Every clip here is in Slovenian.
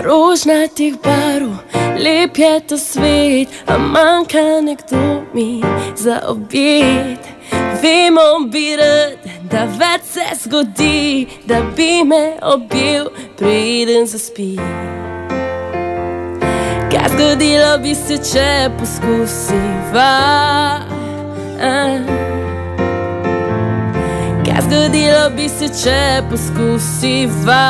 rožnatih barv, lep je ta svet, a manjka nekdo mi za objed. Vemo bi rad, da več se zgodi, da bi me objel, preden zaspi. Kaj zgodilo bi se, če poskusiva? Kaj zgodilo bi se, če poskusiva?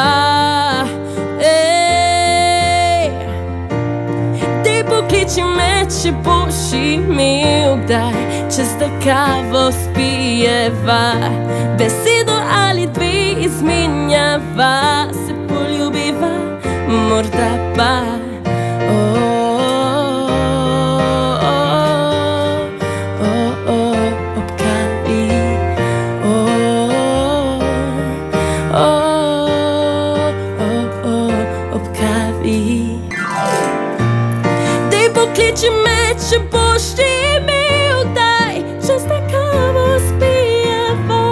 Dej pokliči me, če boš imel kdaj, če sta kavo spijeva, besedo ali dve izmenjava, se poljubiva, morda pa. Ob kavi, ob kavi. Dej pokliči me, če boš imel kdaj, če sta kavo spijeva,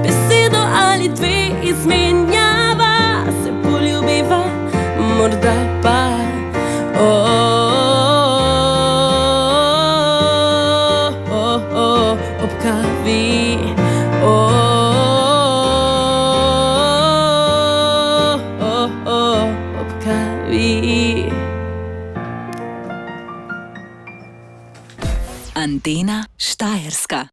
besedo ali dve izmenjava, se poljubiva, morda pa. Ob kavi, ob kavi. Antena